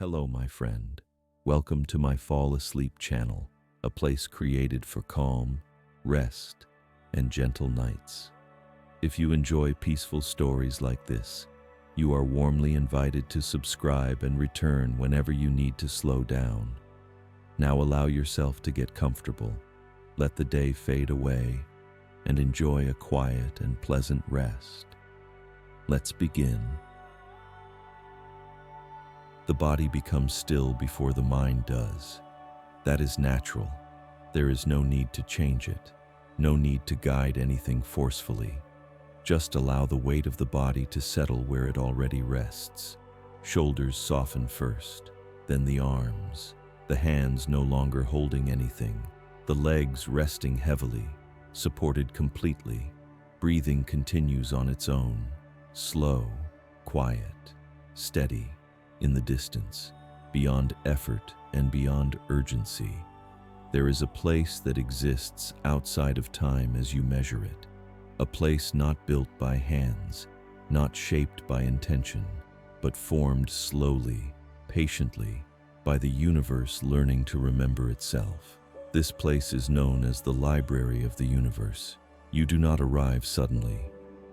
Hello, my friend. Welcome to my Fall Asleep channel, a place created for calm, rest, and gentle nights. If you enjoy peaceful stories like this, you are warmly invited to subscribe and return whenever you need to slow down. Now allow yourself to get comfortable, let the day fade away, and enjoy a quiet and pleasant rest. Let's begin. The body becomes still before the mind does. That is natural. There is no need to change it, no need to guide anything forcefully. Just allow the weight of the body to settle where it already rests. Shoulders soften first, then the arms, the hands no longer holding anything, the legs resting heavily, supported completely. Breathing continues on its own, slow, quiet, steady. In the distance, beyond effort and beyond urgency, there is a place that exists outside of time as you measure it, a place not built by hands, not shaped by intention, but formed slowly, patiently, by the universe learning to remember itself. This place is known as the library of the universe. You do not arrive suddenly.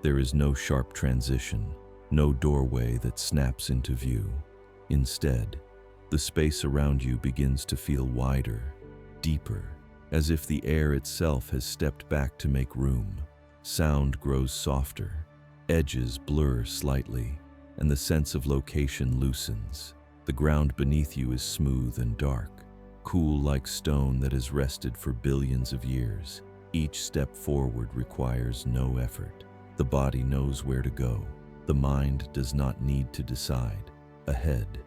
There is no sharp transition, no doorway that snaps into view. Instead, the space around you begins to feel wider, deeper, as if the air itself has stepped back to make room. Sound grows softer, edges blur slightly, and the sense of location loosens. The ground beneath you is smooth and dark, cool like stone that has rested for billions of years. Each step forward requires no effort. The body knows where to go. The mind does not need to decide. Ahead,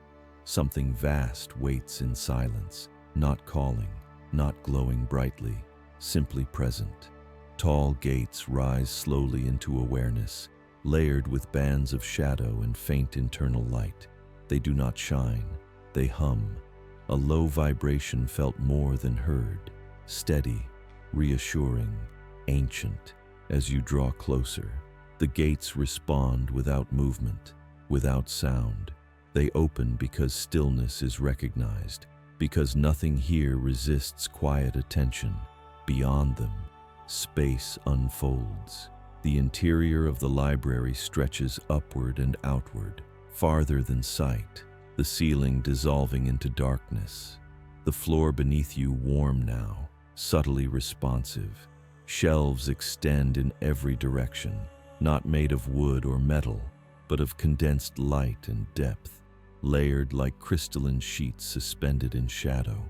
something vast waits in silence, not calling, not glowing brightly, simply present. Tall gates rise slowly into awareness, layered with bands of shadow and faint internal light. They do not shine, they hum. A low vibration felt more than heard, steady, reassuring, ancient. As you draw closer, the gates respond without movement, without sound. They open because stillness is recognized, because nothing here resists quiet attention. Beyond them, space unfolds. The interior of the library stretches upward and outward, farther than sight, the ceiling dissolving into darkness. The floor beneath you warm now, subtly responsive. Shelves extend in every direction, not made of wood or metal, but of condensed light and depth. Layered like crystalline sheets suspended in shadow.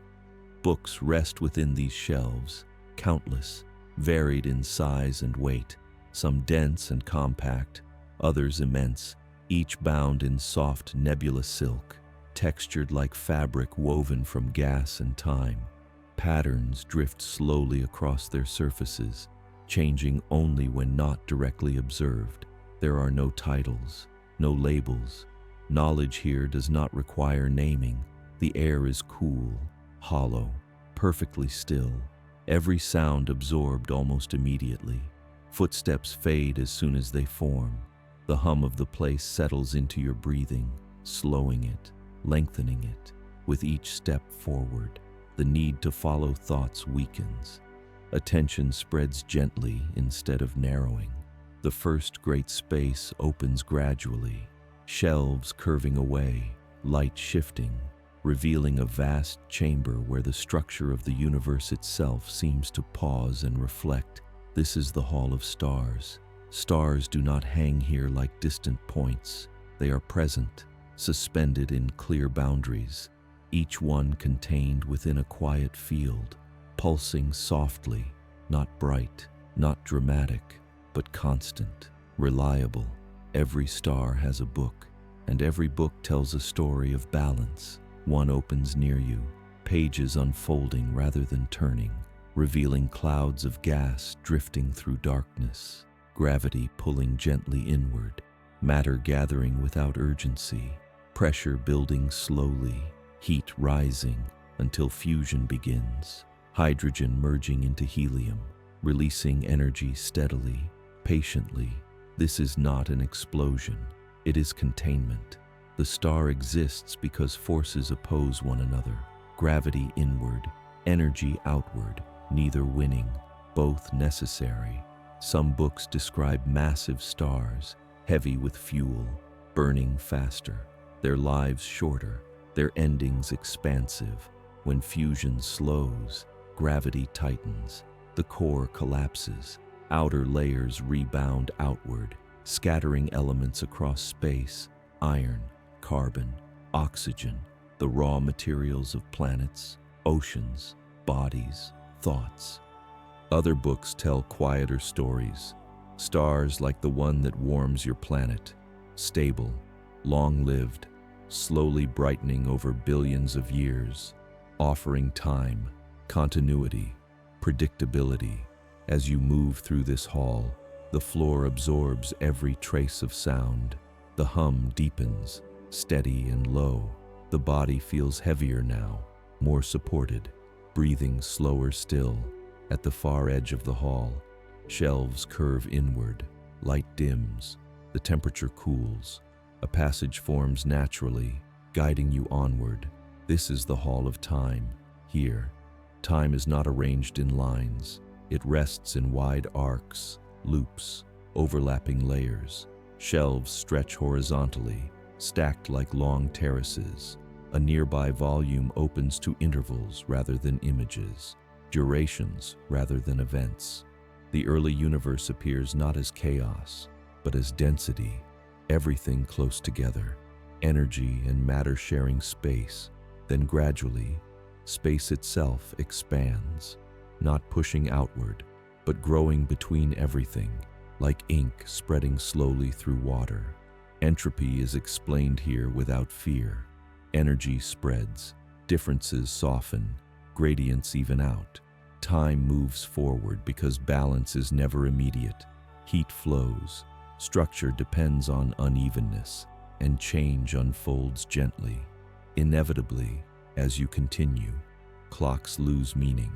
Books rest within these shelves, countless, varied in size and weight, some dense and compact, others immense, each bound in soft nebulous silk, textured like fabric woven from gas and time. Patterns drift slowly across their surfaces, changing only when not directly observed. There are no titles, no labels. Knowledge here does not require naming. The air is cool, hollow, perfectly still. Every sound absorbed almost immediately. Footsteps fade as soon as they form. The hum of the place settles into your breathing, slowing it, lengthening it. With each step forward, the need to follow thoughts weakens. Attention spreads gently instead of narrowing. The first great space opens gradually. Shelves curving away, light shifting, revealing a vast chamber where the structure of the universe itself seems to pause and reflect. This is the Hall of Stars. Stars do not hang here like distant points. They are present, suspended in clear boundaries, each one contained within a quiet field, pulsing softly, not bright, not dramatic, but constant, reliable. Every star has a book, and every book tells a story of balance. One opens near you, pages unfolding rather than turning, revealing clouds of gas drifting through darkness, gravity pulling gently inward, matter gathering without urgency, pressure building slowly, heat rising until fusion begins, hydrogen merging into helium, releasing energy steadily, patiently. This is not an explosion, it is containment. The star exists because forces oppose one another. Gravity inward, energy outward, neither winning, both necessary. Some books describe massive stars, heavy with fuel, burning faster, their lives shorter, their endings expansive. When fusion slows, gravity tightens, the core collapses, outer layers rebound outward, scattering elements across space, iron, carbon, oxygen, the raw materials of planets, oceans, bodies, thoughts. Other books tell quieter stories, stars like the one that warms your planet, stable, long-lived, slowly brightening over billions of years, offering time, continuity, predictability. As you move through this hall, the floor absorbs every trace of sound. The hum deepens, steady and low. The body feels heavier now, more supported, breathing slower still. At the far edge of the hall, shelves curve inward, light dims, the temperature cools. A passage forms naturally, guiding you onward. This is the Hall of Time. Here, time is not arranged in lines. It rests in wide arcs, loops, overlapping layers. Shelves stretch horizontally, stacked like long terraces. A nearby volume opens to intervals rather than images, durations rather than events. The early universe appears not as chaos, but as density, everything close together, energy and matter sharing space. Then gradually, space itself expands, not pushing outward, but growing between everything, like ink spreading slowly through water. Entropy is explained here without fear. Energy spreads, differences soften, gradients even out. Time moves forward because balance is never immediate. Heat flows, structure depends on unevenness, and change unfolds gently. Inevitably, as you continue, clocks lose meaning,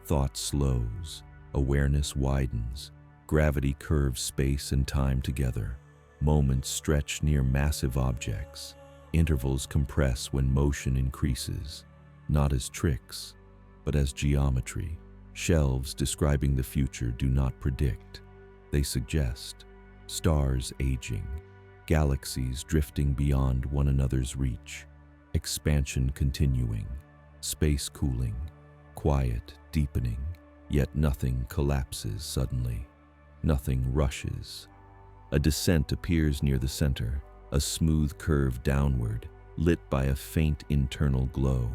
thought slows, awareness widens, gravity curves space and time together. Moments stretch near massive objects. Intervals compress when motion increases, not as tricks, but as geometry. Shelves describing the future do not predict, they suggest. Stars aging, galaxies drifting beyond one another's reach, expansion continuing, space cooling, quiet deepening, yet nothing collapses suddenly, nothing rushes. A descent appears near the center, a smooth curve downward, lit by a faint internal glow.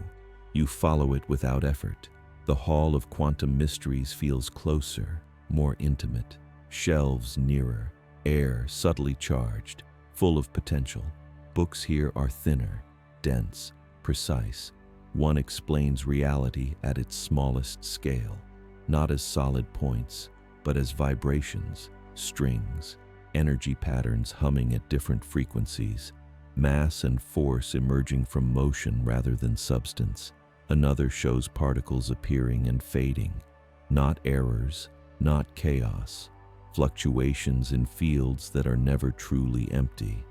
You follow it without effort. The hall of quantum mysteries feels closer, more intimate. Shelves nearer, air subtly charged, full of potential. Books here are thinner, dense, precise. One explains reality at its smallest scale, not as solid points, but as vibrations, strings, energy patterns humming at different frequencies, mass and force emerging from motion rather than substance. Another shows particles appearing and fading, not errors, not chaos, fluctuations in fields that are never truly empty.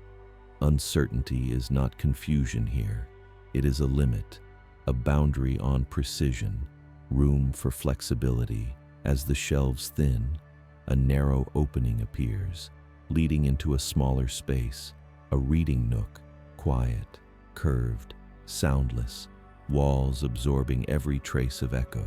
Uncertainty is not confusion here. It is a limit, a boundary on precision, room for flexibility. As the shelves thin, a narrow opening appears, leading into a smaller space, a reading nook, quiet, curved, soundless, walls absorbing every trace of echo.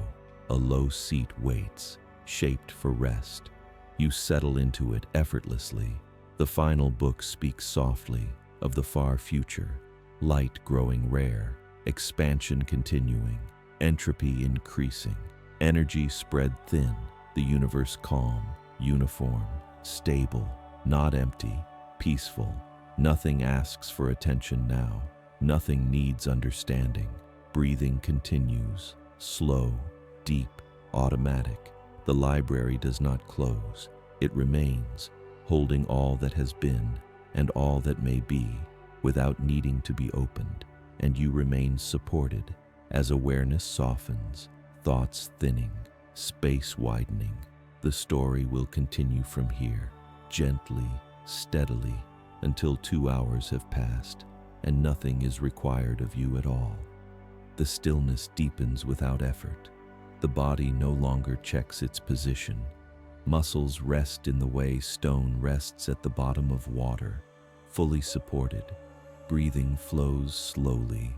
A low seat waits, shaped for rest. You settle into it effortlessly. The final book speaks softly of the far future, light growing rare, expansion continuing, entropy increasing, energy spread thin, the universe calm, uniform, stable, not empty, peaceful. Nothing asks for attention now. Nothing needs understanding. Breathing continues, slow, deep, automatic. The library does not close. It remains, holding all that has been and all that may be, without needing to be opened. And you remain supported as awareness softens, thoughts thinning, space widening. The story will continue from here, gently, steadily, until 2 hours have passed. and nothing is required of you at all. The stillness deepens without effort. The body no longer checks its position. Muscles rest in the way stone rests at the bottom of water, fully supported. Breathing flows slowly,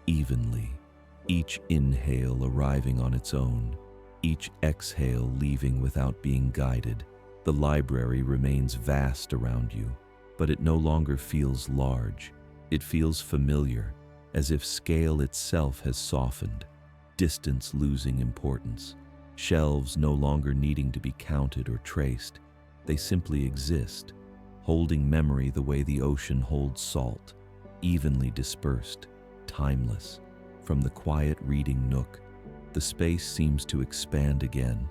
evenly, each inhale arriving on its own, each exhale leaving without being guided. The library remains vast around you, but it no longer feels large. It feels familiar, as if scale itself has softened, distance losing importance, shelves no longer needing to be counted or traced. They simply exist, holding memory the way the ocean holds salt, evenly dispersed, timeless. From the quiet reading nook, the space seems to expand again,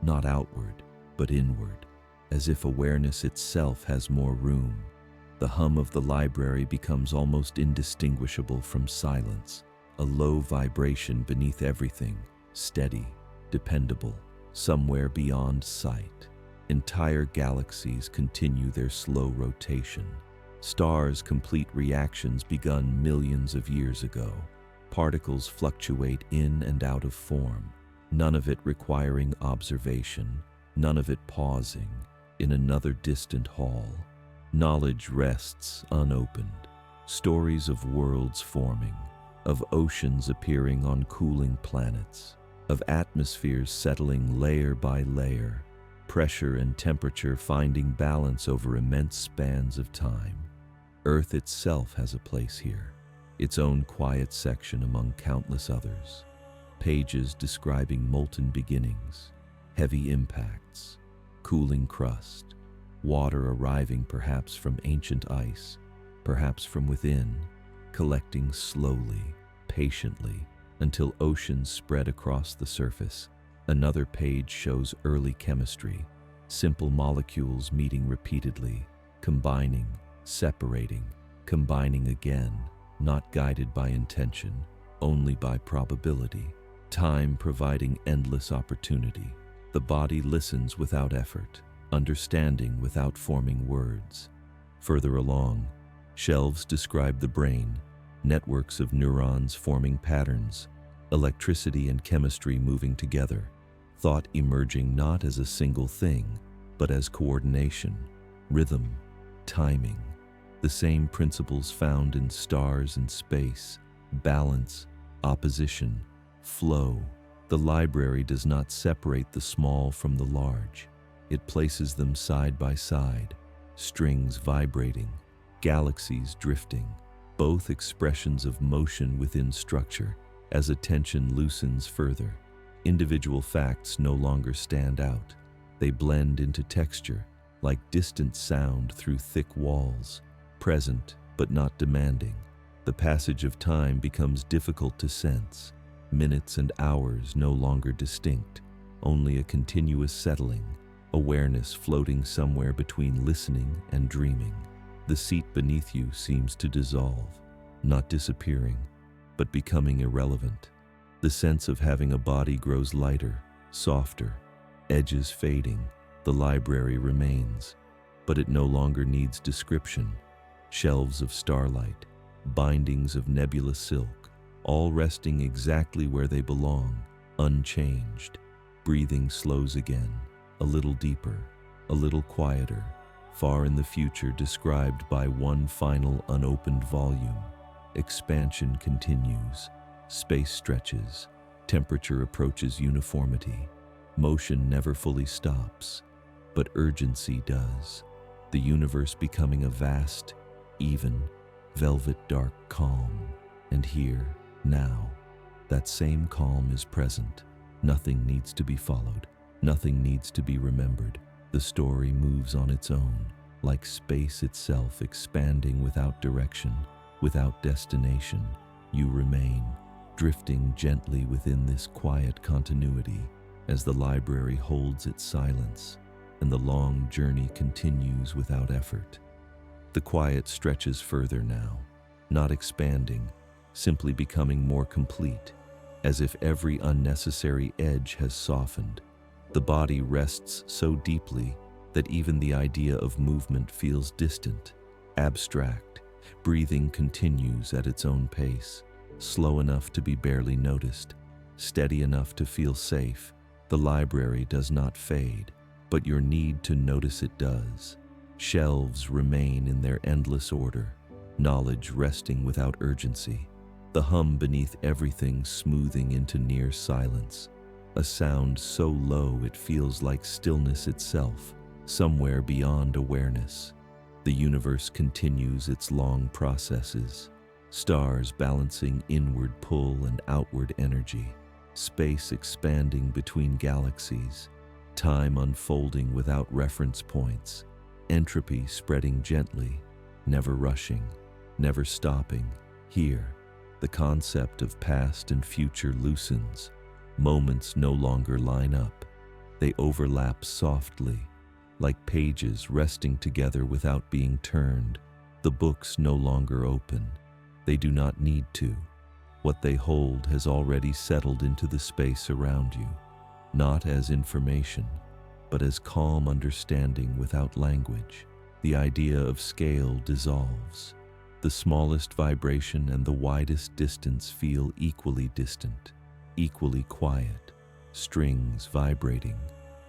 not outward, but inward, as if awareness itself has more room. The hum of the library becomes almost indistinguishable from silence, a low vibration beneath everything, steady, dependable, somewhere beyond sight. Entire galaxies continue their slow rotation. Stars complete reactions begun millions of years ago. Particles fluctuate in and out of form, none of it requiring observation, none of it pausing in another distant hall. Knowledge rests unopened, stories of worlds forming, of oceans appearing on cooling planets, of atmospheres settling layer by layer, pressure and temperature finding balance over immense spans of time. Earth itself has a place here, its own quiet section among countless others. Pages describing molten beginnings, heavy impacts, cooling crust, water arriving perhaps from ancient ice, perhaps from within, collecting slowly, patiently, until oceans spread across the surface. Another page shows early chemistry, simple molecules meeting repeatedly, combining, separating, combining again, not guided by intention, only by probability. Time providing endless opportunity. The body listens without effort, understanding without forming words. Further along, shelves describe the brain, networks of neurons forming patterns, electricity and chemistry moving together, thought emerging not as a single thing, but as coordination, rhythm, timing. The same principles found in stars and space, balance, opposition, flow. The library does not separate the small from the large. It places them side by side, strings vibrating, galaxies drifting, both expressions of motion within structure. As attention loosens further, individual facts no longer stand out. They blend into texture, like distant sound through thick walls, present but not demanding. The passage of time becomes difficult to sense, minutes and hours no longer distinct, only a continuous settling, awareness floating somewhere between listening and dreaming. The seat beneath you seems to dissolve, not disappearing, but becoming irrelevant. The sense of having a body grows lighter, softer, edges fading. The library remains, but it no longer needs description. Shelves of starlight, bindings of nebulous silk, all resting exactly where they belong, unchanged. Breathing slows again, a little deeper, a little quieter, far in the future described by one final unopened volume. Expansion continues, space stretches, temperature approaches uniformity. Motion never fully stops, but urgency does. The universe becoming a vast, even, velvet dark calm. And here, now, that same calm is present. Nothing needs to be followed. Nothing needs to be remembered. The story moves on its own, like space itself expanding without direction, without destination. You remain, drifting gently within this quiet continuity as the library holds its silence and the long journey continues without effort. The quiet stretches further now, not expanding, simply becoming more complete, as if every unnecessary edge has softened. The body rests so deeply that even the idea of movement feels distant, abstract, Breathing continues at its own pace, slow enough to be barely noticed, steady enough to feel safe. The library does not fade, but your need to notice it does. Shelves remain in their endless order, knowledge resting without urgency, the hum beneath everything smoothing into near silence, a sound so low it feels like stillness itself, somewhere beyond awareness. The universe continues its long processes, stars balancing inward pull and outward energy, space expanding between galaxies, time unfolding without reference points, entropy spreading gently, never rushing, never stopping. Here, the concept of past and future loosens. Moments no longer line up. They overlap softly, like pages resting together without being turned. The books no longer open. They do not need to. What they hold has already settled into the space around you, not as information, but as calm understanding without language. The idea of scale dissolves. The smallest vibration and the widest distance feel equally distant, equally quiet. Strings vibrating,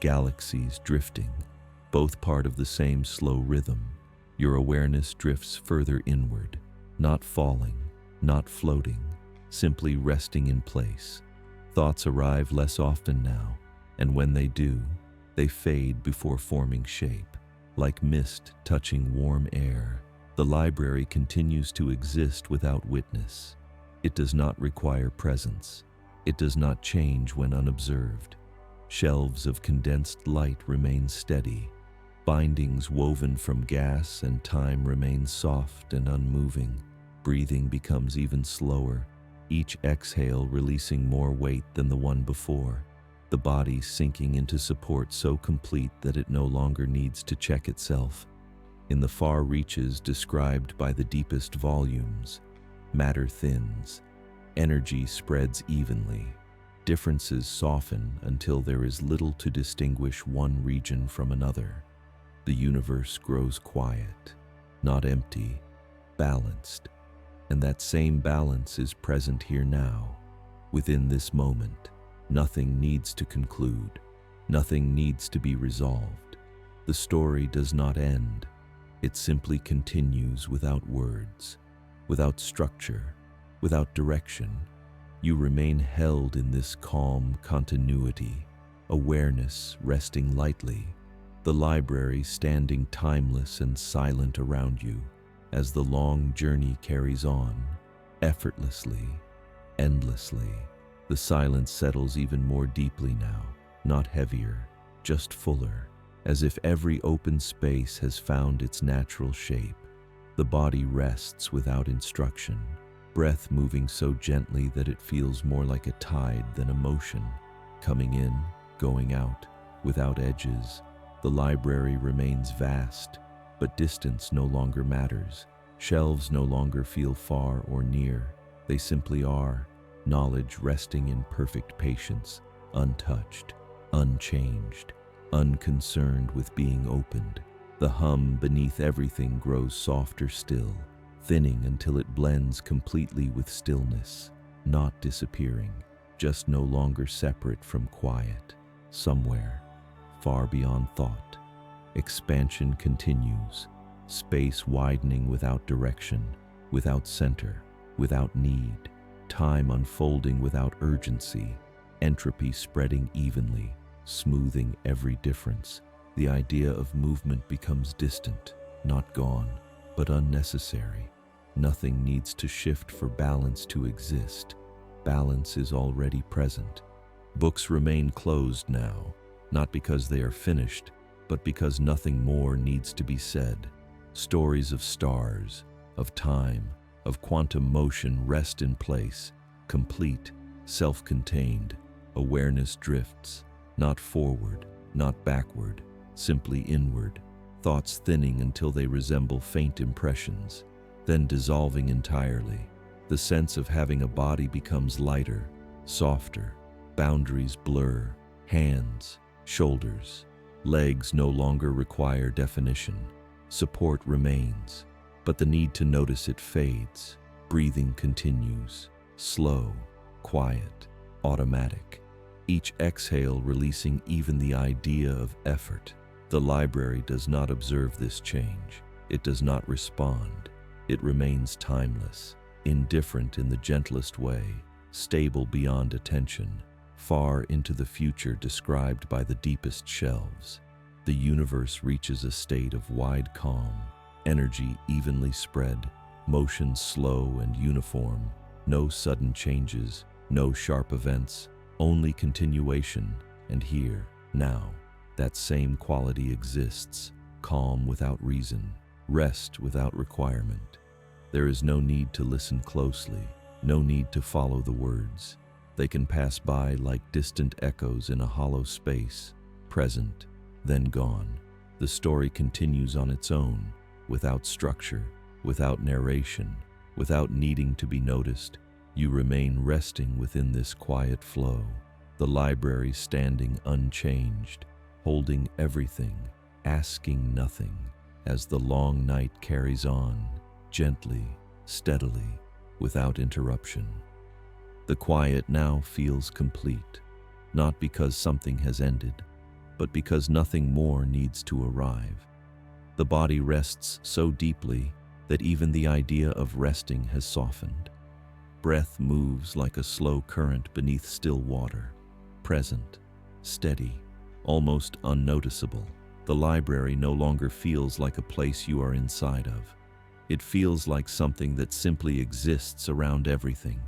galaxies drifting, both part of the same slow rhythm. Your awareness drifts further inward, not falling, not floating, simply resting in place. Thoughts arrive less often now, and when they do, they fade before forming shape, like mist touching warm air. The library continues to exist without witness. It does not require presence. It does not change when unobserved. Shelves of condensed light remain steady. Bindings woven from gas and time remain soft and unmoving. Breathing becomes even slower, each exhale releasing more weight than the one before. The body sinking into support so complete that it no longer needs to check itself. In the far reaches described by the deepest volumes, matter thins, energy spreads evenly. Differences soften until there is little to distinguish one region from another. The universe grows quiet, not empty, balanced. And that same balance is present here now, within this moment. Nothing needs to conclude. Nothing needs to be resolved. The story does not end. It simply continues without words, without structure, without direction. You remain held in this calm continuity, awareness resting lightly, the library standing timeless and silent around you as the long journey carries on, effortlessly, endlessly. The silence settles even more deeply now, not heavier, just fuller, as if every open space has found its natural shape. The body rests without instruction, breath moving so gently that it feels more like a tide than a motion, coming in, going out, without edges. The library remains vast, but distance no longer matters. Shelves no longer feel far or near. They simply are, knowledge resting in perfect patience, untouched, unchanged, unconcerned with being opened. The hum beneath everything grows softer still, thinning until it blends completely with stillness, not disappearing, just no longer separate from quiet. Somewhere, far beyond thought, expansion continues, space widening without direction, without center, without need, time unfolding without urgency, entropy spreading evenly, smoothing every difference. The idea of movement becomes distant, not gone, but unnecessary. Nothing needs to shift for balance to exist. Balance is already present. Books remain closed now, not because they are finished, but because nothing more needs to be said. Stories of stars, of time, of quantum motion rest in place, complete, self-contained. Awareness drifts, not forward, not backward, simply inward, thoughts thinning until they resemble faint impressions, then dissolving entirely. The sense of having a body becomes lighter, softer, boundaries blur, hands, shoulders, legs no longer require definition. Support remains, but the need to notice it fades. Breathing continues, slow, quiet, automatic. Each exhale releasing even the idea of effort. The library does not observe this change. It does not respond. It remains timeless, indifferent in the gentlest way, stable beyond attention, far into the future described by the deepest shelves. The universe reaches a state of wide calm, energy evenly spread, motion slow and uniform, no sudden changes, no sharp events, only continuation. And here, now, that same quality exists, calm without reason, rest without requirement. There is no need to listen closely, no need to follow the words. They can pass by like distant echoes in a hollow space, present, then gone. The story continues on its own, without structure, without narration, without needing to be noticed. You remain resting within this quiet flow, the library standing unchanged, holding everything, asking nothing, as the long night carries on, gently, steadily, without interruption. The quiet now feels complete, not because something has ended, but because nothing more needs to arrive. The body rests so deeply that even the idea of resting has softened. Breath moves like a slow current beneath still water, present, steady, almost unnoticeable. The library no longer feels like a place you are inside of. It feels like something that simply exists around everything.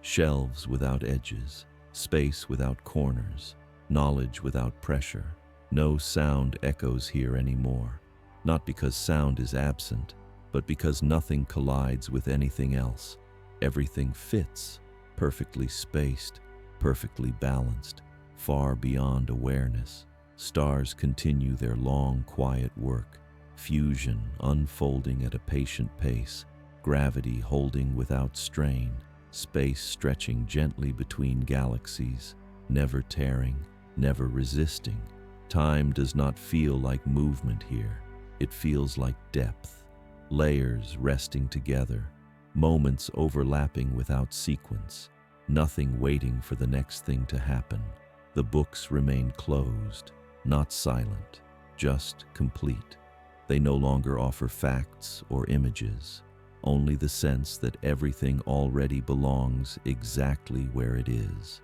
Shelves without edges, space without corners, knowledge without pressure. No sound echoes here anymore, not because sound is absent, but because nothing collides with anything else. Everything fits, perfectly spaced, perfectly balanced, far beyond awareness. Stars continue their long, quiet work, fusion unfolding at a patient pace, gravity holding without strain, space stretching gently between galaxies, never tearing, never resisting. Time does not feel like movement here. It feels like depth, layers resting together, moments overlapping without sequence, nothing waiting for the next thing to happen. The books remain closed, not silent, just complete. They no longer offer facts or images, only the sense that everything already belongs exactly where it is.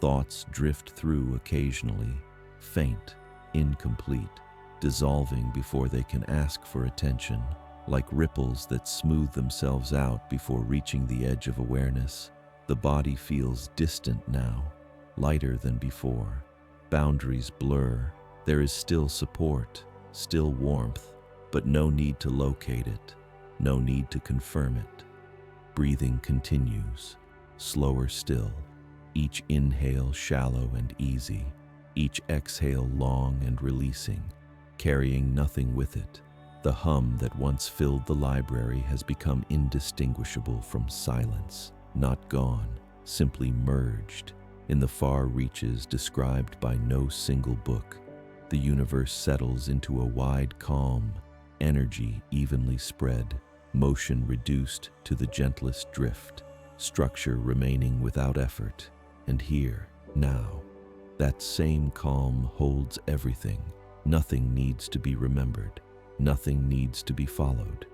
Thoughts drift through occasionally, faint, incomplete, dissolving before they can ask for attention, like ripples that smooth themselves out before reaching the edge of awareness. The body feels distant now, lighter than before. Boundaries blur. There is still support, still warmth, but no need to locate it, no need to confirm it. Breathing continues, slower still, each inhale shallow and easy, each exhale long and releasing, carrying nothing with it. The hum that once filled the library has become indistinguishable from silence, not gone, simply merged. In the far reaches described by no single book, the universe settles into a wide calm, energy evenly spread, motion reduced to the gentlest drift, structure remaining without effort. And here, now, that same calm holds everything. Nothing needs to be remembered. Nothing needs to be followed.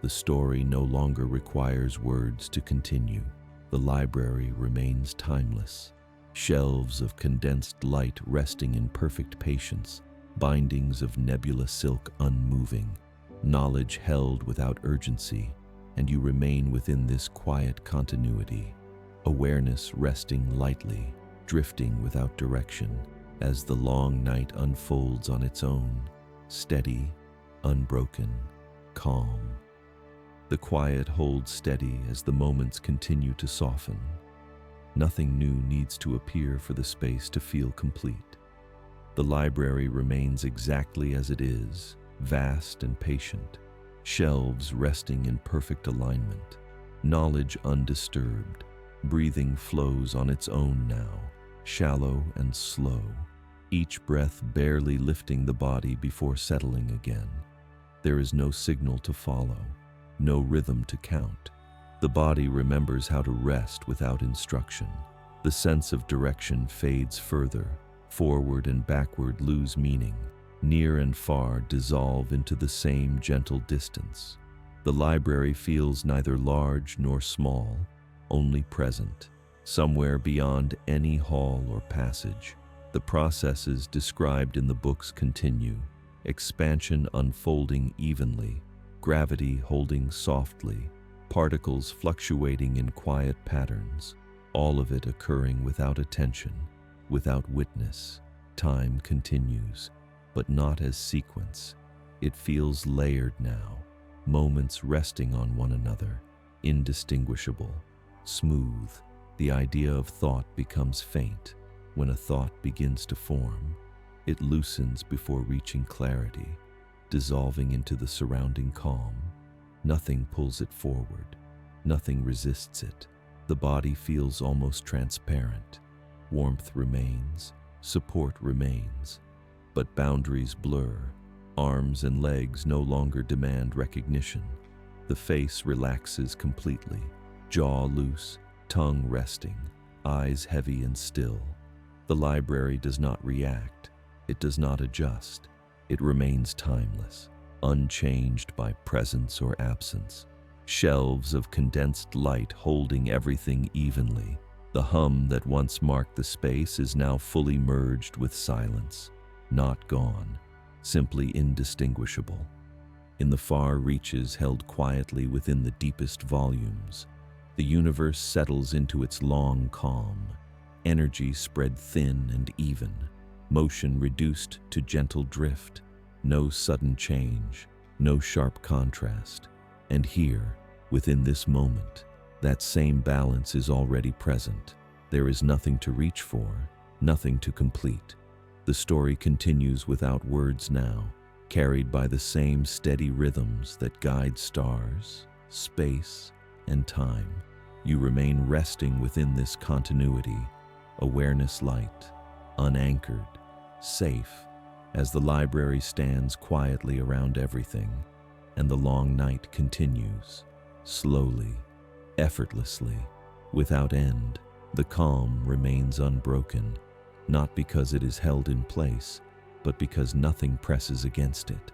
The story no longer requires words to continue. The library remains timeless. Shelves of condensed light resting in perfect patience, bindings of nebula silk unmoving, knowledge held without urgency, and you remain within this quiet continuity, awareness resting lightly, drifting without direction, as the long night unfolds on its own, steady, unbroken, calm. The quiet holds steady as the moments continue to soften. Nothing new needs to appear for the space to feel complete. The library remains exactly as it is, vast and patient, shelves resting in perfect alignment, knowledge undisturbed. Breathing flows on its own now, shallow and slow, each breath barely lifting the body before settling again. There is no signal to follow, no rhythm to count. The body remembers how to rest without instruction. The sense of direction fades further. Forward and backward lose meaning. Near and far dissolve into the same gentle distance. The library feels neither large nor small, only present, somewhere beyond any hall or passage. The processes described in the books continue, expansion unfolding evenly, gravity holding softly, particles fluctuating in quiet patterns, all of it occurring without attention, without witness. Time continues, but not as sequence. It feels layered now, moments resting on one another, indistinguishable, smooth. The idea of thought becomes faint. When a thought begins to form, it loosens before reaching clarity, dissolving into the surrounding calm. Nothing pulls it forward. Nothing resists it. The body feels almost transparent. Warmth remains, support remains, but boundaries blur. Arms and legs no longer demand recognition. The face relaxes completely, jaw loose, tongue resting, eyes heavy and still. The library does not react. It does not adjust. It remains timeless, unchanged by presence or absence. Shelves of condensed light holding everything evenly. The hum that once marked the space is now fully merged with silence, not gone, simply indistinguishable. In the far reaches held quietly within the deepest volumes, the universe settles into its long calm, energy spread thin and even, motion reduced to gentle drift, no sudden change, no sharp contrast. And here, within this moment, that same balance is already present. There is nothing to reach for, nothing to complete. The story continues without words now, carried by the same steady rhythms that guide stars, space, and time. You remain resting within this continuity, awareness light, unanchored, safe, as the library stands quietly around everything, and the long night continues, slowly, effortlessly, without end. The calm remains unbroken, not because it is held in place, but because nothing presses against it.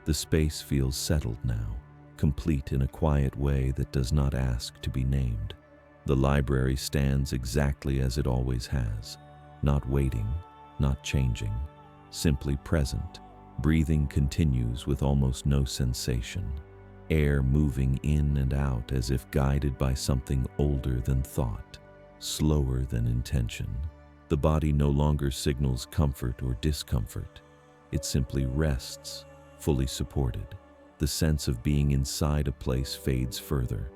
The space feels settled now, complete in a quiet way that does not ask to be named. The library stands exactly as it always has, not waiting, not changing, simply present. Breathing continues with almost no sensation, air moving in and out as if guided by something older than thought, slower than intention. The body no longer signals comfort or discomfort. It simply rests, fully supported. The sense of being inside a place fades further.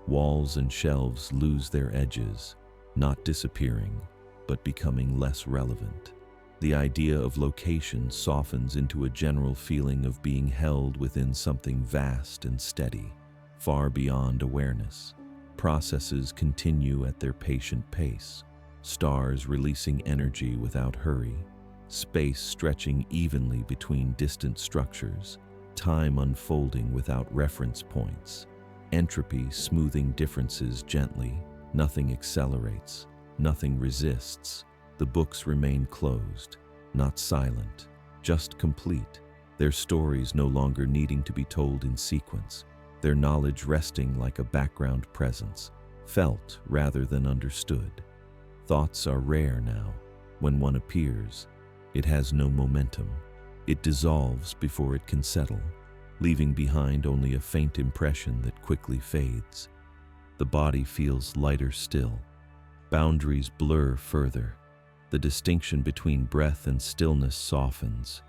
Walls and shelves lose their edges, not disappearing, but becoming less relevant. The idea of location softens into a general feeling of being held within something vast and steady, far beyond awareness. Processes continue at their patient pace, stars releasing energy without hurry, space stretching evenly between distant structures, time unfolding without reference points, entropy smoothing differences gently. Nothing accelerates, nothing resists. The books remain closed, not silent, just complete, their stories no longer needing to be told in sequence, their knowledge resting like a background presence, felt rather than understood. Thoughts are rare now. When one appears, it has no momentum. It dissolves before it can settle, leaving behind only a faint impression that quickly fades. The body feels lighter still. Boundaries blur further. The distinction between breath and stillness softens.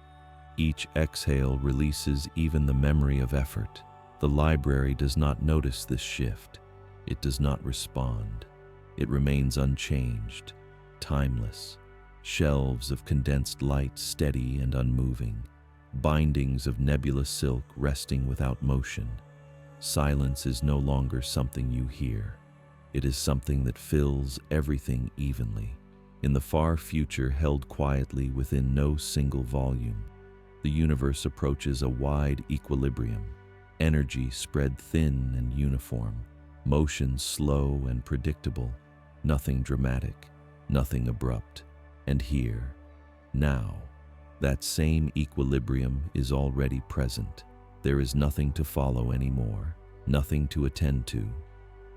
Each exhale releases even the memory of effort. The library does not notice this shift. It does not respond. It remains unchanged, timeless. Shelves of condensed light steady and unmoving. Bindings of nebulous silk resting without motion. Silence is no longer something you hear. It is something that fills everything evenly. In the far future held quietly within no single volume, the universe approaches a wide equilibrium. Energy spread thin and uniform, motion slow and predictable, nothing dramatic, nothing abrupt. And here, now, that same equilibrium is already present. There is nothing to follow anymore, nothing to attend to.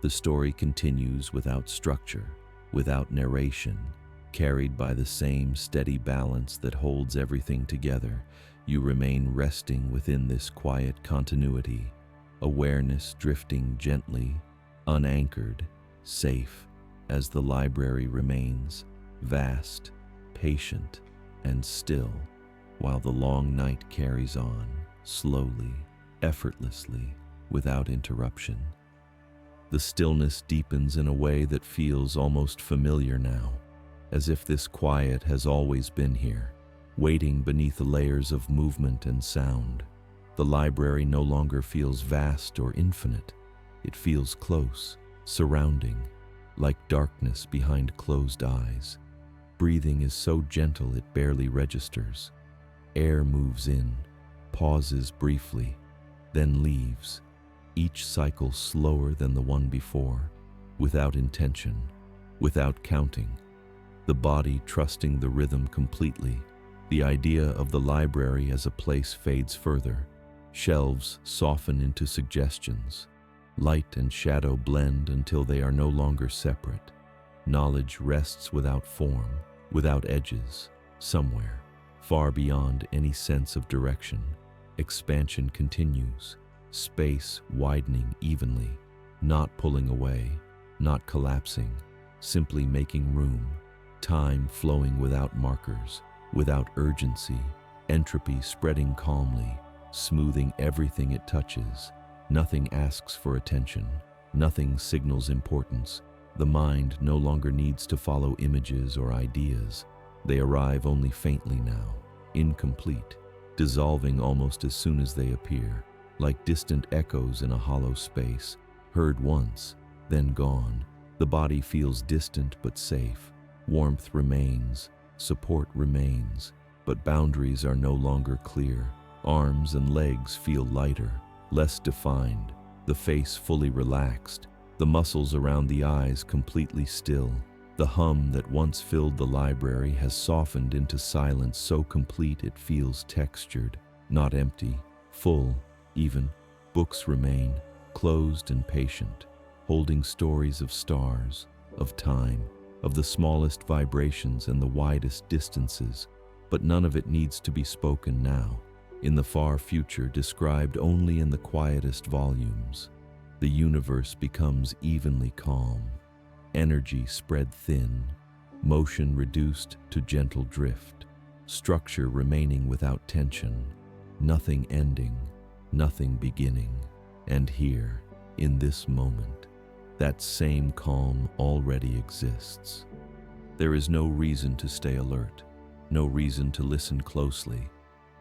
The story continues without structure, without narration, carried by the same steady balance that holds everything together. You remain resting within this quiet continuity, awareness drifting gently, unanchored, safe, as the library remains vast, patient, and still, while the long night carries on, slowly, effortlessly, without interruption. The stillness deepens in a way that feels almost familiar now, as if this quiet has always been here, waiting beneath the layers of movement and sound. The library no longer feels vast or infinite. It feels close, surrounding, like darkness behind closed eyes. Breathing is so gentle it barely registers. Air moves in, pauses briefly, then leaves, each cycle slower than the one before, without intention, without counting. The body trusting the rhythm completely. The idea of the library as a place fades further. Shelves soften into suggestions. Light and shadow blend until they are no longer separate. Knowledge rests without form, without edges, somewhere, far beyond any sense of direction. Expansion continues, space widening evenly, not pulling away, not collapsing, simply making room. Time flowing without markers, without urgency, entropy spreading calmly, smoothing everything it touches. Nothing asks for attention, nothing signals importance. The mind no longer needs to follow images or ideas. They arrive only faintly now, incomplete, dissolving almost as soon as they appear, like distant echoes in a hollow space, heard once, then gone. The body feels distant but safe. Warmth remains, support remains, but boundaries are no longer clear. Arms and legs feel lighter, less defined, the face fully relaxed, the muscles around the eyes completely still. The hum that once filled the library has softened into silence so complete it feels textured, not empty, full, even. Books remain, closed and patient, holding stories of stars, of time, of the smallest vibrations and the widest distances, but none of it needs to be spoken now. In the far future, described only in the quietest volumes, the universe becomes evenly calm, energy spread thin, motion reduced to gentle drift, structure remaining without tension, nothing ending, nothing beginning. And here, in this moment, that same calm already exists. There is no reason to stay alert, no reason to listen closely.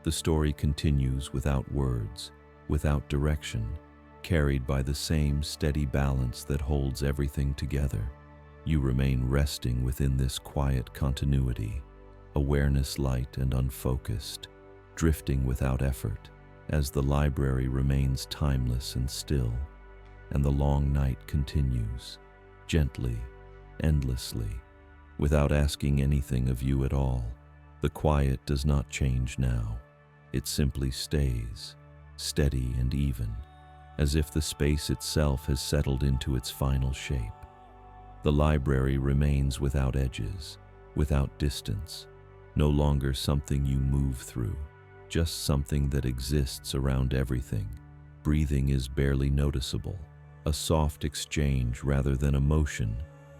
The story continues without words, without direction, carried by the same steady balance that holds everything together. You remain resting within this quiet continuity, awareness light and unfocused, drifting without effort, as the library remains timeless and still, and the long night continues, gently, endlessly, without asking anything of you at all. The quiet does not change now. It simply stays, steady and even, as if the space itself has settled into its final shape. The library remains without edges, without distance, no longer something you move through, just something that exists around everything. Breathing is barely noticeable, a soft exchange rather than a motion,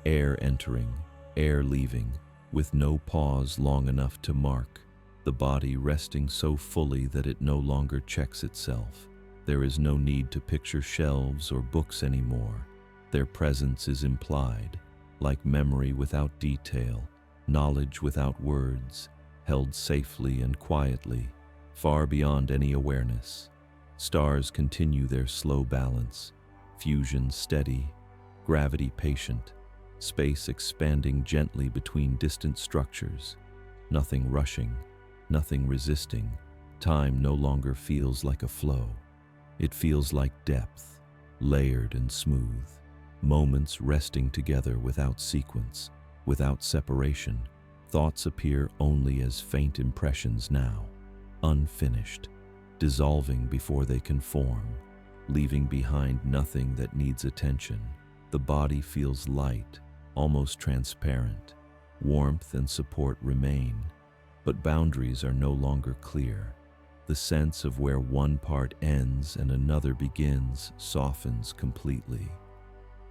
air entering, air leaving, with no pause long enough to mark, the body resting so fully that it no longer checks itself. There is no need to picture shelves or books anymore. Their presence is implied, like memory without detail, knowledge without words, held safely and quietly, far beyond any awareness. Stars continue their slow balance, fusion steady, gravity patient, space expanding gently between distant structures, nothing rushing, nothing resisting. Time no longer feels like a flow. It feels like depth, layered and smooth, moments resting together without sequence, without separation. Thoughts appear only as faint impressions now, unfinished, dissolving before they can form, leaving behind nothing that needs attention. The body feels light, almost transparent. Warmth and support remain, but boundaries are no longer clear. The sense of where one part ends and another begins softens completely.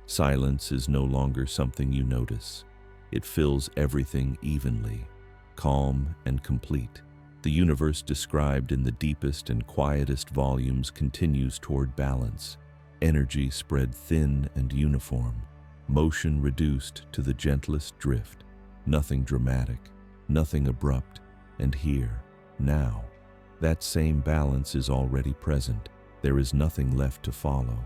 Silence is no longer something you notice. It fills everything evenly, calm and complete. The universe described in the deepest and quietest volumes continues toward balance, energy spread thin and uniform, motion reduced to the gentlest drift, nothing dramatic, nothing abrupt, and here, now, that same balance is already present. There is nothing left to follow,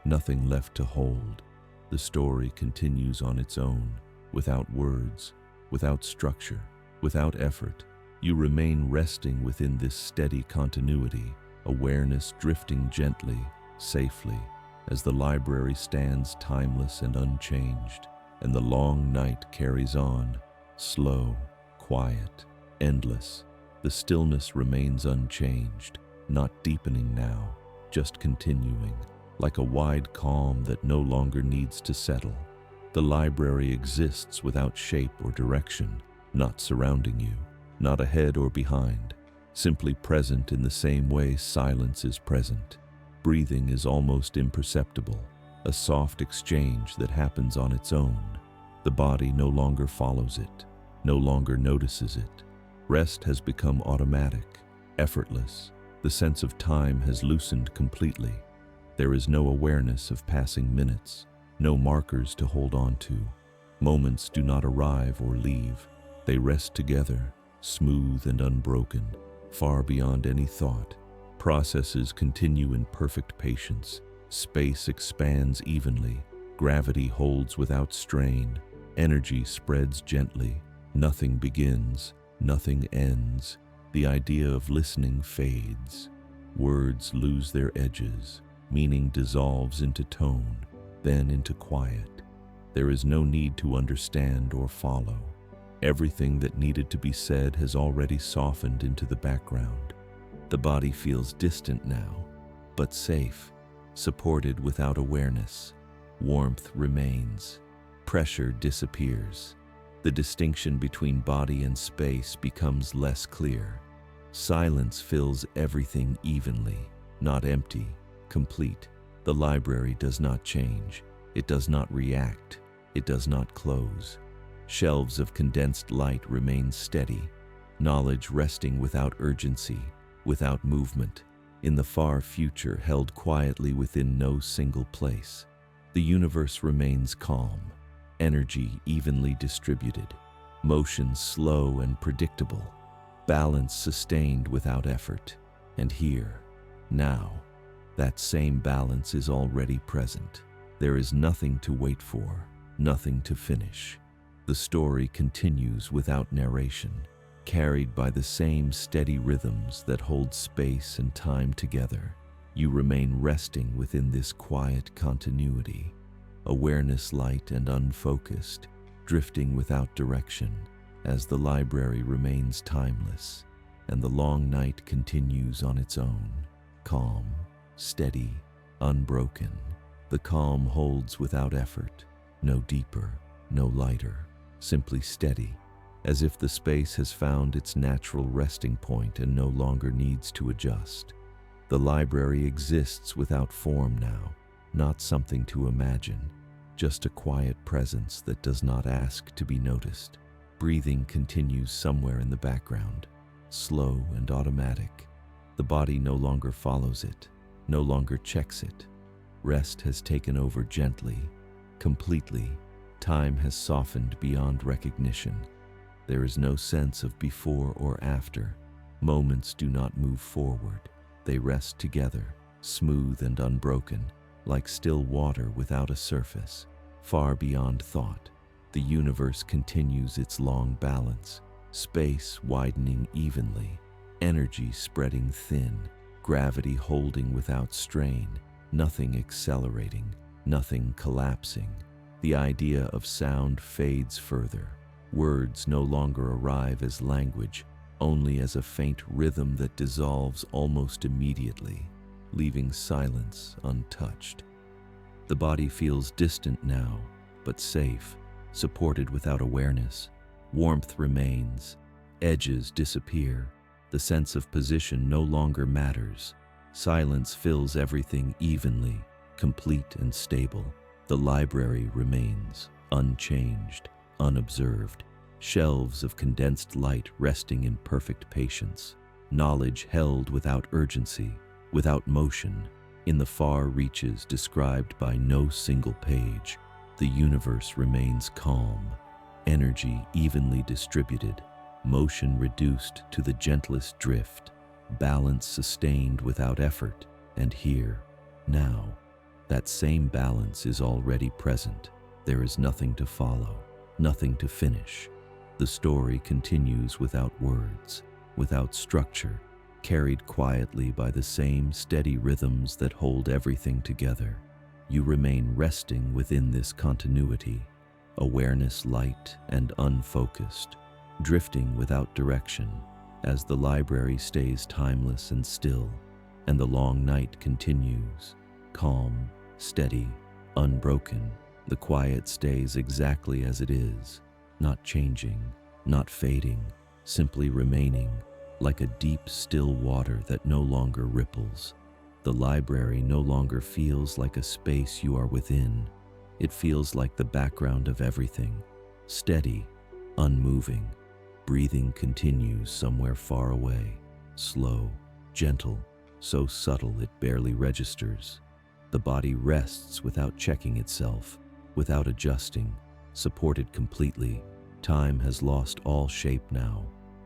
nothing left to hold. The story continues on its own, without words, without structure, without effort. You remain resting within this steady continuity, awareness drifting gently, safely, as the library stands timeless and unchanged, and the long night carries on, slow, quiet, endless. The stillness remains unchanged, not deepening now, just continuing, like a wide calm that no longer needs to settle. The library exists without shape or direction, not surrounding you, not ahead or behind, simply present in the same way silence is present. Breathing is almost imperceptible, a soft exchange that happens on its own. The body no longer follows it, no longer notices it. Rest has become automatic, effortless. The sense of time has loosened completely. There is no awareness of passing minutes, no markers to hold on to. Moments do not arrive or leave. They rest together, smooth and unbroken, far beyond any thought. Processes continue in perfect patience. Space expands evenly. Gravity holds without strain. Energy spreads gently. Nothing begins, nothing ends. The idea of listening fades. Words lose their edges. Meaning dissolves into tone, then into quiet. There is no need to understand or follow. Everything that needed to be said has already softened into the background. The body feels distant now, but safe, supported without awareness. Warmth remains. Pressure disappears. The distinction between body and space becomes less clear. Silence fills everything evenly, not empty, complete. The library does not change. It does not react. It does not close. Shelves of condensed light remain steady, knowledge resting without urgency, without movement, in the far future held quietly within no single place. The universe remains calm, energy evenly distributed, motion slow and predictable, balance sustained without effort. And here, now, that same balance is already present. There is nothing to wait for, nothing to finish. The story continues without narration, carried by the same steady rhythms that hold space and time together. You remain resting within this quiet continuity, awareness light and unfocused, drifting without direction, as the library remains timeless, and the long night continues on its own, calm, steady, unbroken. The calm holds without effort, no deeper, no lighter, simply steady, as if the space has found its natural resting point and no longer needs to adjust. The library exists without form now, not something to imagine, just a quiet presence that does not ask to be noticed. Breathing continues somewhere in the background, slow and automatic. The body no longer follows it, no longer checks it. Rest has taken over gently, completely. Time has softened beyond recognition. There is no sense of before or after. Moments do not move forward. They rest together, smooth and unbroken, like still water without a surface, far beyond thought. The universe continues its long balance, space widening evenly, energy spreading thin, gravity holding without strain, nothing accelerating, nothing collapsing. The idea of sound fades further. Words no longer arrive as language, only as a faint rhythm that dissolves almost immediately, leaving silence untouched. The body feels distant now, but safe, supported without awareness. Warmth remains, edges disappear, the sense of position no longer matters. Silence fills everything evenly, complete and stable. The library remains unchanged, unobserved. Shelves of condensed light resting in perfect patience. Knowledge held without urgency, without motion. In the far reaches described by no single page, the universe remains calm. Energy evenly distributed, motion reduced to the gentlest drift, balance sustained without effort, and here, now, that same balance is already present. There is nothing to follow, nothing to finish. The story continues without words, without structure, carried quietly by the same steady rhythms that hold everything together. You remain resting within this continuity, awareness light and unfocused, drifting without direction, as the library stays timeless and still, and the long night continues, calm, steady, unbroken. The quiet stays exactly as it is, not changing, not fading, simply remaining, like a deep, still water that no longer ripples. The library no longer feels like a space you are within. It feels like the background of everything, steady, unmoving. Breathing continues somewhere far away, slow, gentle, so subtle it barely registers. The body rests without checking itself, without adjusting, supported completely. Time has lost all shape now.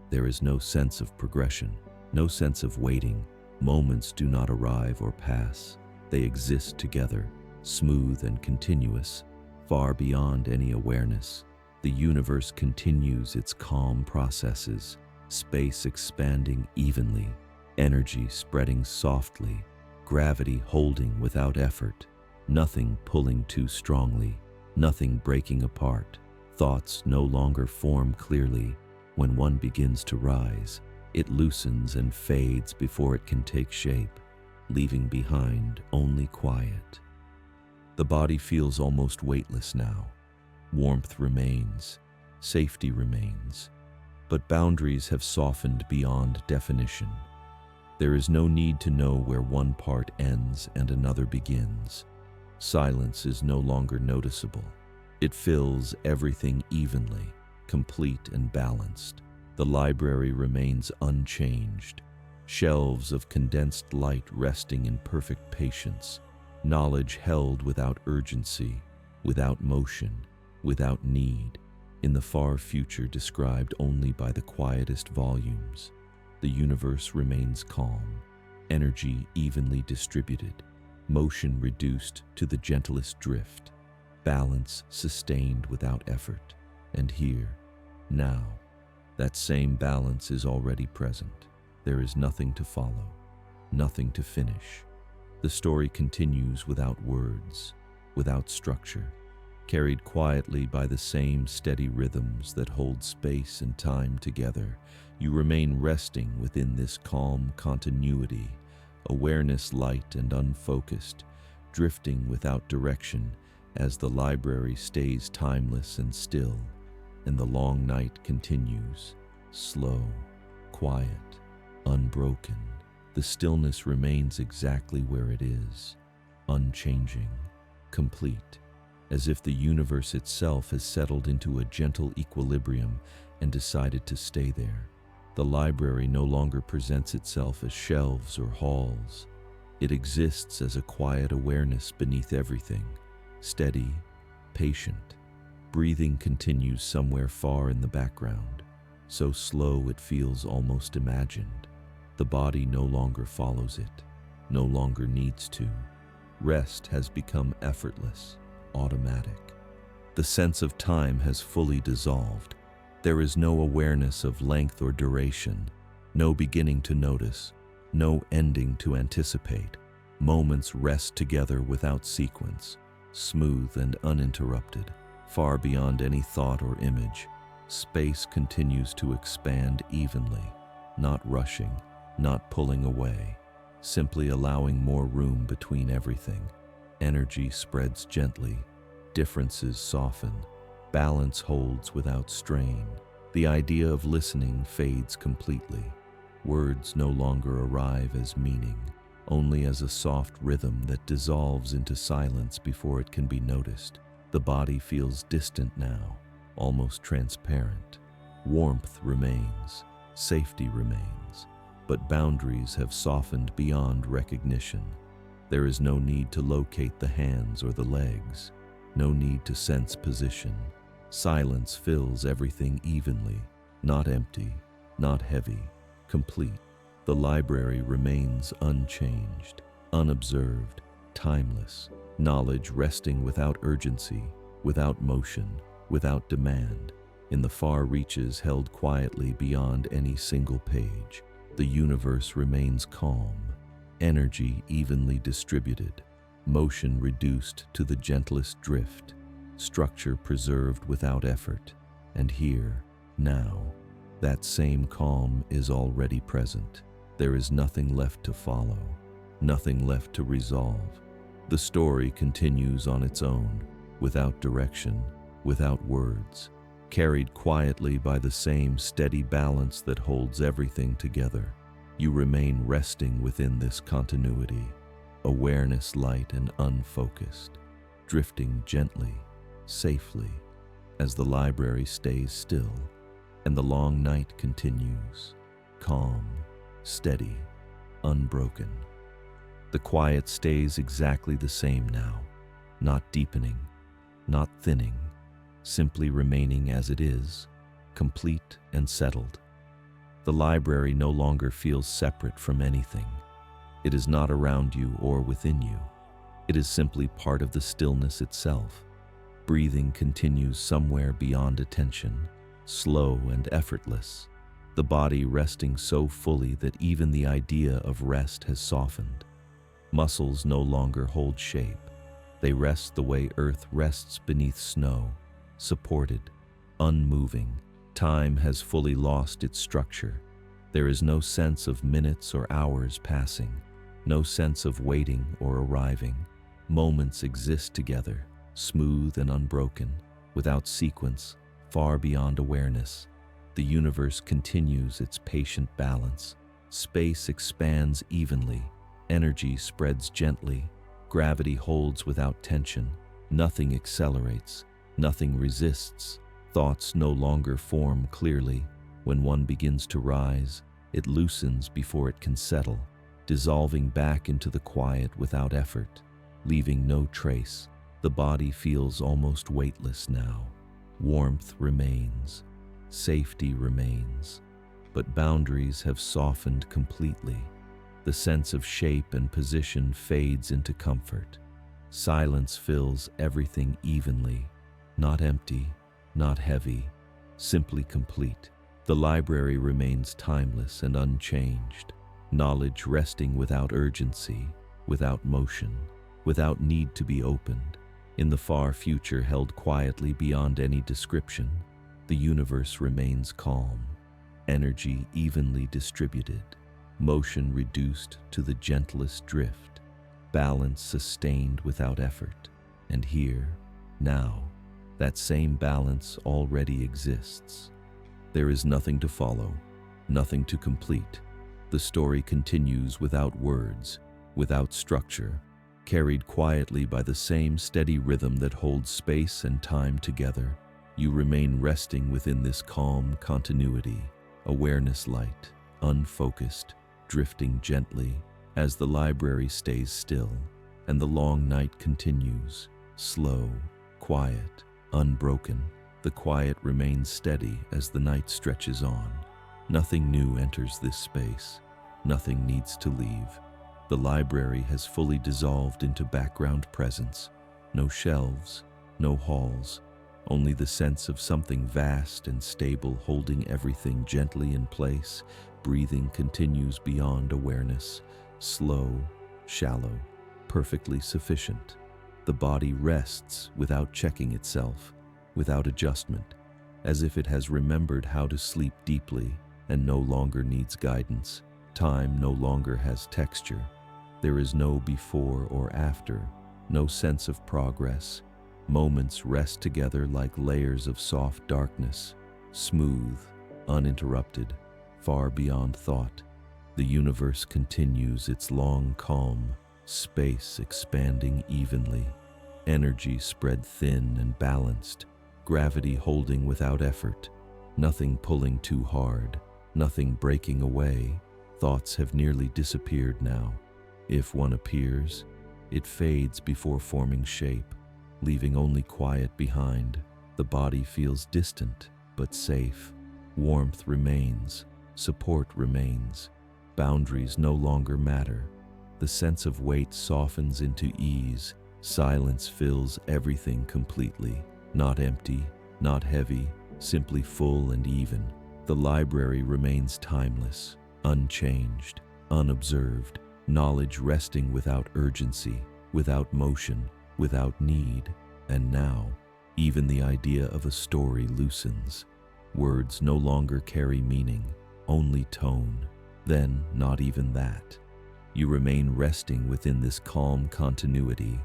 There is no sense of progression, no sense of waiting. Moments do not arrive or pass. They exist together, smooth and continuous, far beyond any awareness. The universe continues its calm processes, space expanding evenly, energy spreading softly, gravity holding without effort, nothing pulling too strongly, nothing breaking apart. Thoughts no longer form clearly. When one begins to rise, it loosens and fades before it can take shape, leaving behind only quiet. The body feels almost weightless now. Warmth remains, safety remains, but boundaries have softened beyond definition. There is no need to know where one part ends and another begins. Silence is no longer noticeable. It fills everything evenly, complete and balanced. The library remains unchanged, shelves of condensed light resting in perfect patience, knowledge held without urgency, without motion, without need, in the far future described only by the quietest volumes. The universe remains calm, energy evenly distributed, motion reduced to the gentlest drift, balance sustained without effort. And here, now, that same balance is already present. There is nothing to follow, nothing to finish. The story continues without words, without structure, carried quietly by the same steady rhythms that hold space and time together. You remain resting within this calm continuity, awareness light and unfocused, drifting without direction as the library stays timeless and still, and the long night continues, slow, quiet, unbroken. The stillness remains exactly where it is, unchanging, complete, as if the universe itself has settled into a gentle equilibrium and decided to stay there. The library no longer presents itself as shelves or halls. It exists as a quiet awareness beneath everything, steady, patient. Breathing continues somewhere far in the background, so slow it feels almost imagined. The body no longer follows it, no longer needs to. Rest has become effortless, automatic. The sense of time has fully dissolved. There is no awareness of length or duration, no beginning to notice, no ending to anticipate. Moments rest together without sequence, smooth and uninterrupted, far beyond any thought or image. Space continues to expand evenly, not rushing, not pulling away, simply allowing more room between everything. Energy spreads gently, differences soften, balance holds without strain. The idea of listening fades completely. Words no longer arrive as meaning, only as a soft rhythm that dissolves into silence before it can be noticed. The body feels distant now, almost transparent. Warmth remains, safety remains, but boundaries have softened beyond recognition. There is no need to locate the hands or the legs, no need to sense position. Silence fills everything evenly, not empty, not heavy, complete. The library remains unchanged, unobserved, timeless. Knowledge resting without urgency, without motion, without demand. In the far reaches held quietly beyond any single page, the universe remains calm, energy evenly distributed, motion reduced to the gentlest drift, structure preserved without effort. And here, now, that same calm is already present. There is nothing left to follow, nothing left to resolve. The story continues on its own, without direction, without words, carried quietly by the same steady balance that holds everything together. You remain resting within this continuity, awareness light and unfocused, drifting gently, safely, as the library stays still and the long night continues, calm, steady, unbroken. The quiet stays exactly the same now, not deepening, not thinning, simply remaining as it is, complete and settled. The library no longer feels separate from anything. It is not around you or within you. It is simply part of the stillness itself. Breathing continues somewhere beyond attention, slow and effortless, the body resting so fully that even the idea of rest has softened. Muscles no longer hold shape. They rest the way earth rests beneath snow, supported, unmoving. Time has fully lost its structure. There is no sense of minutes or hours passing, no sense of waiting or arriving. Moments exist together, smooth and unbroken, without sequence, far beyond awareness. The universe continues its patient balance. Space expands evenly, energy spreads gently, gravity holds without tension. Nothing accelerates, nothing resists. Thoughts no longer form clearly. When one begins to rise, it loosens before it can settle, dissolving back into the quiet without effort, leaving no trace. The body feels almost weightless now. Warmth remains, safety remains, but boundaries have softened completely. The sense of shape and position fades into comfort. Silence fills everything evenly, not empty, not heavy, simply complete. The library remains timeless and unchanged, knowledge resting without urgency, without motion, without need to be opened. In the far future held quietly beyond any description, the universe remains calm, energy evenly distributed, motion reduced to the gentlest drift, balance sustained without effort. And here, now, that same balance already exists. There is nothing to follow, nothing to complete. The story continues without words, without structure, carried quietly by the same steady rhythm that holds space and time together. You remain resting within this calm continuity, awareness light, unfocused, drifting gently as the library stays still and the long night continues, slow, quiet, unbroken. The quiet remains steady as the night stretches on. Nothing new enters this space. Nothing needs to leave. The library has fully dissolved into background presence. No shelves, no halls, only the sense of something vast and stable holding everything gently in place. Breathing continues beyond awareness, slow, shallow, perfectly sufficient. The body rests without checking itself, without adjustment, as if it has remembered how to sleep deeply and no longer needs guidance. Time no longer has texture. There is no before or after, no sense of progress. Moments rest together like layers of soft darkness, smooth, uninterrupted, far beyond thought. The universe continues its long calm, space expanding evenly, energy spread thin and balanced, gravity holding without effort, nothing pulling too hard, nothing breaking away. Thoughts have nearly disappeared now. If one appears, it fades before forming shape, leaving only quiet behind. The body feels distant but safe. Warmth remains, support remains. Boundaries no longer matter. The sense of weight softens into ease. Silence fills everything completely, not empty, not heavy, simply full and even. The library remains timeless, unchanged, unobserved, knowledge resting without urgency, without motion, without need. And now, even the idea of a story loosens. Words no longer carry meaning, only tone. Then, not even that. You remain resting within this calm continuity,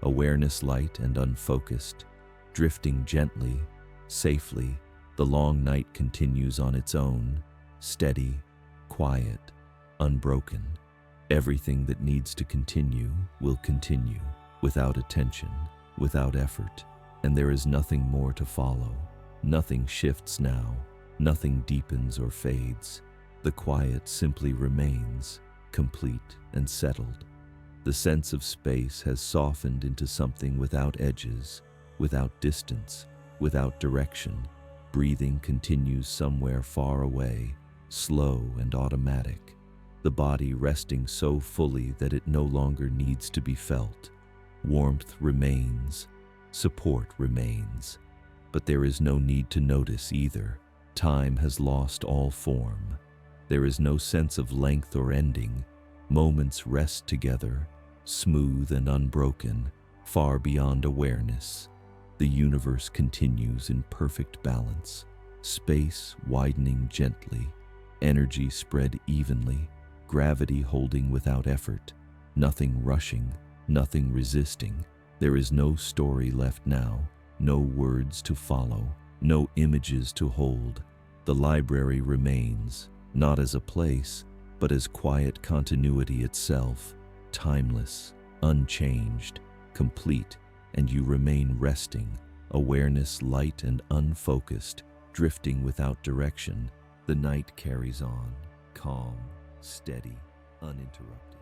awareness light and unfocused, drifting gently, safely. The long night continues on its own, steady, quiet, unbroken. Everything that needs to continue will continue, without attention, without effort, and there is nothing more to follow. Nothing shifts now, nothing deepens or fades. The quiet simply remains, complete and settled. The sense of space has softened into something without edges, without distance, without direction. Breathing continues somewhere far away, slow and automatic. The body resting so fully that it no longer needs to be felt. Warmth remains, support remains, but there is no need to notice either. Time has lost all form. There is no sense of length or ending. Moments rest together, smooth and unbroken, far beyond awareness. The universe continues in perfect balance, space widening gently, energy spread evenly, gravity holding without effort, nothing rushing, nothing resisting. There is no story left now, no words to follow, no images to hold. The library remains, not as a place, but as quiet continuity itself, timeless, unchanged, complete, and you remain resting, awareness light and unfocused, drifting without direction. The night carries on, calm, steady, uninterrupted.